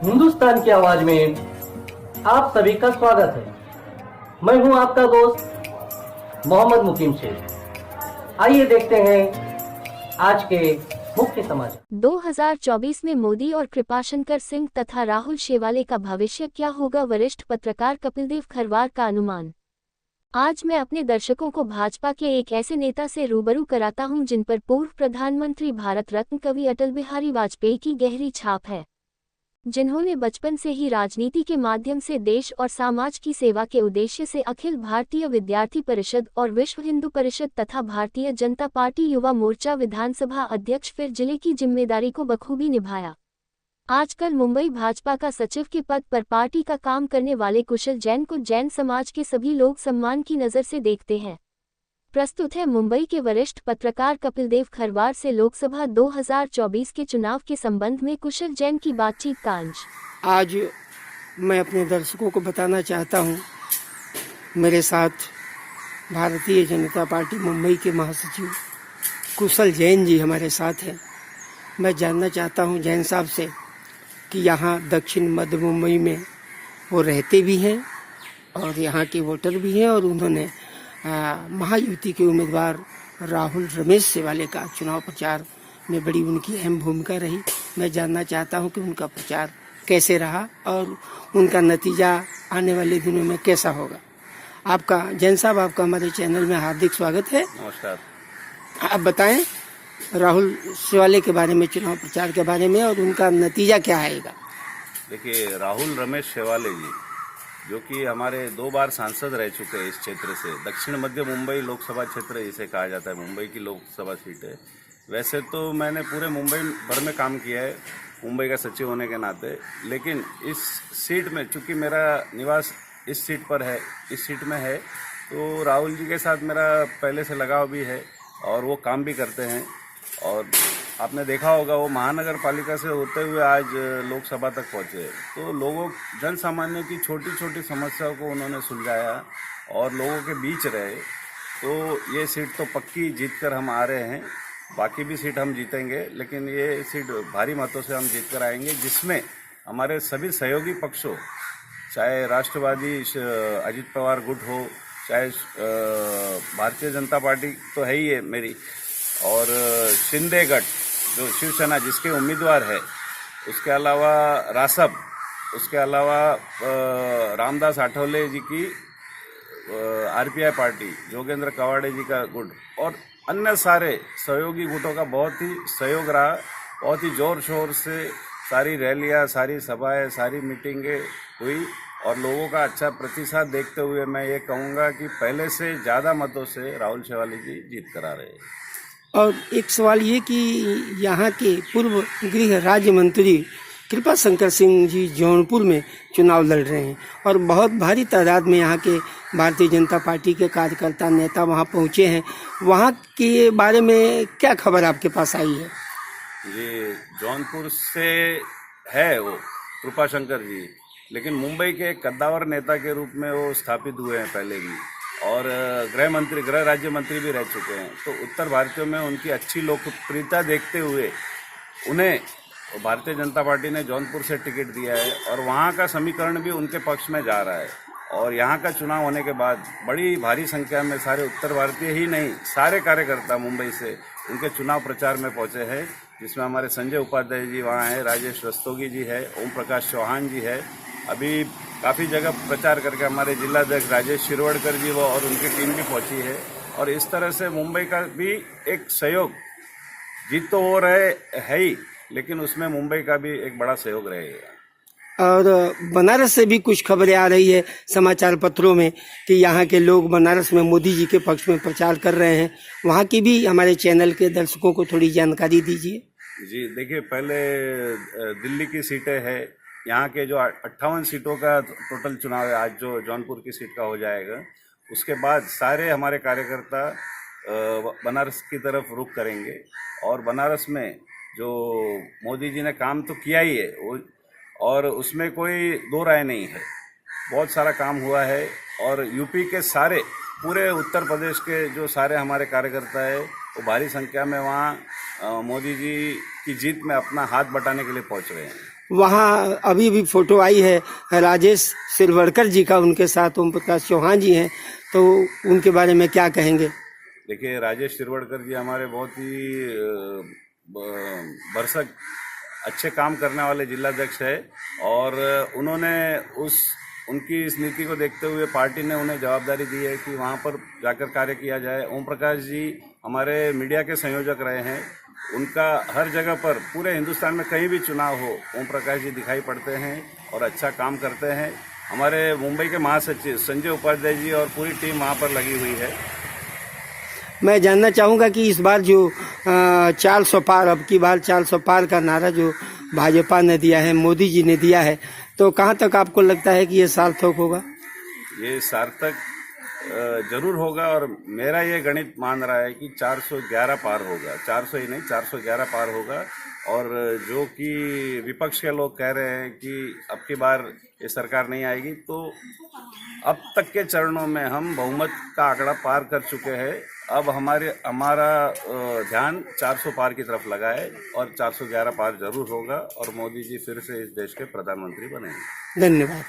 हिंदुस्तान की आवाज में आप सभी का स्वागत है। मैं हूं आपका दोस्त मोहम्मद मुकीम शेख। आइए देखते हैं आज के मुख्य समाचार। 2024 में मोदी और कृपाशंकर सिंह तथा राहुल शेवाले का भविष्य क्या होगा, वरिष्ठ पत्रकार कपिलदेव खरवार का अनुमान। आज मैं अपने दर्शकों को भाजपा के एक ऐसे नेता से रूबरू कराता हूं जिन पर पूर्व प्रधानमंत्री भारत रत्न कवि अटल बिहारी वाजपेयी की गहरी छाप है, जिन्होंने बचपन से ही राजनीति के माध्यम से देश और समाज की सेवा के उद्देश्य से अखिल भारतीय विद्यार्थी परिषद और विश्व हिंदू परिषद तथा भारतीय जनता पार्टी युवा मोर्चा विधानसभा अध्यक्ष फिर जिले की जिम्मेदारी को बखूबी निभाया। आजकल मुंबई भाजपा का सचिव के पद पर पार्टी का काम करने वाले कुशल जैन को जैन समाज के सभी लोग सम्मान की नज़र से देखते हैं। प्रस्तुत है मुंबई के वरिष्ठ पत्रकार कपिलदेव खरवार से लोकसभा 2024 के चुनाव के संबंध में कुशल जैन की बातचीत का अंश। आज मैं अपने दर्शकों को बताना चाहता हूं, मेरे साथ भारतीय जनता पार्टी मुंबई के महासचिव कुशल जैन जी हमारे साथ हैं। मैं जानना चाहता हूं जैन साहब से कि यहाँ दक्षिण मध्य मुंबई में वो रहते भी हैं और यहाँ के वोटर भी हैं और उन्होंने महायुति के उम्मीदवार राहुल रमेश शेवाले का चुनाव प्रचार में बड़ी उनकी अहम भूमिका रही। मैं जानना चाहता हूं कि उनका प्रचार कैसे रहा और उनका नतीजा आने वाले दिनों में कैसा होगा। आपका जैन साहब, आपका हमारे चैनल में हार्दिक स्वागत है। नमस्कार। आप बताएं राहुल शेवाले के बारे में, चुनाव प्रचार के बारे में और उनका नतीजा क्या आएगा। देखिए, राहुल रमेश शेवाले जी जो कि हमारे 2 बार सांसद रह चुके हैं इस क्षेत्र से, दक्षिण मध्य मुंबई लोकसभा क्षेत्र इसे कहा जाता है, मुंबई की लोकसभा सीट है। वैसे तो मैंने पूरे मुंबई भर में काम किया है मुंबई का सचिव होने के नाते, लेकिन इस सीट में चूंकि मेरा निवास इस सीट पर है, इस सीट में है, तो राहुल जी के साथ मेरा पहले से लगाव भी है और वो काम भी करते हैं। और आपने देखा होगा वो महानगर पालिका से होते हुए आज लोकसभा तक पहुंचे, तो लोगों जन सामान्य की छोटी छोटी समस्याओं को उन्होंने सुलझाया और लोगों के बीच रहे। तो ये सीट तो पक्की जीत कर हम आ रहे हैं, बाकी भी सीट हम जीतेंगे, लेकिन ये सीट भारी मतों से हम जीत कर आएंगे, जिसमें हमारे सभी सहयोगी पक्षों, चाहे राष्ट्रवादी अजित पवार गुट हो, चाहे भारतीय जनता पार्टी तो है ही है मेरी, और शिंदे गट जो शिवसेना जिसके उम्मीदवार है, उसके अलावा रासप, उसके अलावा रामदास आठवले जी की आरपीआई पार्टी, जोगेंद्र कवाड़े जी का गुट और अन्य सारे सहयोगी गुटों का बहुत ही सहयोग रहा। बहुत ही जोर शोर से सारी रैलियां, सारी सभाएं, सारी मीटिंगें हुई और लोगों का अच्छा प्रतिसाद देखते हुए मैं ये कहूँगा कि पहले से ज़्यादा मतों से राहुल शेवाले जी जीत कर आ रहे हैं। और एक सवाल ये कि यहाँ के पूर्व गृह राज्य मंत्री कृपाशंकर सिंह जी जौनपुर में चुनाव लड़ रहे हैं और बहुत भारी तादाद में यहाँ के भारतीय जनता पार्टी के कार्यकर्ता, नेता वहाँ पहुँचे हैं। वहाँ के बारे में क्या खबर आपके पास आई है? जी, जौनपुर से है वो कृपाशंकर जी, लेकिन मुंबई के एक कद्दावर नेता के रूप में वो स्थापित हुए हैं पहले भी, और गृह राज्य मंत्री भी रह चुके हैं। तो उत्तर भारतीयों में उनकी अच्छी लोकप्रियता देखते हुए उन्हें भारतीय जनता पार्टी ने जौनपुर से टिकट दिया है और वहाँ का समीकरण भी उनके पक्ष में जा रहा है। और यहाँ का चुनाव होने के बाद बड़ी भारी संख्या में सारे उत्तर भारतीय ही नहीं, सारे कार्यकर्ता मुंबई से उनके चुनाव प्रचार में पहुँचे हैं, जिसमें हमारे संजय उपाध्याय जी वहाँ हैं, राजेश रस्तोगी जी है, ओम प्रकाश चौहान जी है। अभी काफ़ी जगह प्रचार करके हमारे जिलाध्यक्ष राजेश शिरवड़कर जी वो और उनकी टीम भी पहुंची है। और इस तरह से मुंबई का भी एक सहयोग, जीत तो हो रहे है ही, लेकिन उसमें मुंबई का भी एक बड़ा सहयोग रहेगा। और बनारस से भी कुछ खबरें आ रही है समाचार पत्रों में कि यहाँ के लोग बनारस में मोदी जी के पक्ष में प्रचार कर रहे हैं। वहाँ की भी हमारे चैनल के दर्शकों को थोड़ी जानकारी दीजिए। जी देखिए, पहले दिल्ली की सीटें हैं, यहाँ के जो 58 सीटों का टोटल चुनाव है आज, जो जौनपुर की सीट का हो जाएगा, उसके बाद सारे हमारे कार्यकर्ता बनारस की तरफ रुख करेंगे। और बनारस में जो मोदी जी ने काम तो किया ही है वो, और उसमें कोई दो राय नहीं है, बहुत सारा काम हुआ है। और यूपी के सारे, पूरे उत्तर प्रदेश के जो सारे हमारे कार्यकर्ता है वो भारी संख्या में वहाँ मोदी जी की जीत में अपना हाथ बटाने के लिए पहुँच रहे हैं। वहाँ अभी भी फोटो आई है राजेश सिरवड़कर जी का, उनके साथ ओम प्रकाश चौहान जी हैं, तो उनके बारे में क्या कहेंगे? देखिए, राजेश शिरवड़कर जी हमारे बहुत ही भरसक अच्छे काम करने वाले जिलाध्यक्ष है, और उन्होंने उनकी इस नीति को देखते हुए पार्टी ने उन्हें जवाबदारी दी है कि वहाँ पर जाकर कार्य किया जाए। ओम प्रकाश जी हमारे मीडिया के संयोजक रहे हैं, उनका हर जगह पर पूरे हिंदुस्तान में कहीं भी चुनाव हो ओम प्रकाश जी दिखाई पड़ते हैं और अच्छा काम करते हैं। हमारे मुंबई के महासचिव संजय उपाध्याय जी और पूरी टीम वहाँ पर लगी हुई है। मैं जानना चाहूँगा कि इस बार जो 400 पार, अब की बार 400 पार का नारा जो भाजपा ने दिया है, मोदी जी ने दिया है, तो कहाँ तक आपको लगता है कि ये सार्थक होगा? ये सार्थक जरूर होगा, और मेरा ये गणित मान रहा है कि 411 पार होगा। 400 ही नहीं, 411 पार होगा। और जो कि विपक्ष के लोग कह रहे हैं कि अब की बार ये सरकार नहीं आएगी, तो अब तक के चरणों में हम बहुमत का आंकड़ा पार कर चुके हैं। अब हमारा ध्यान 400 पार की तरफ लगा है, और 411 पार जरूर होगा, और मोदी जी फिर से इस देश के प्रधानमंत्री बनेंगे। धन्यवाद।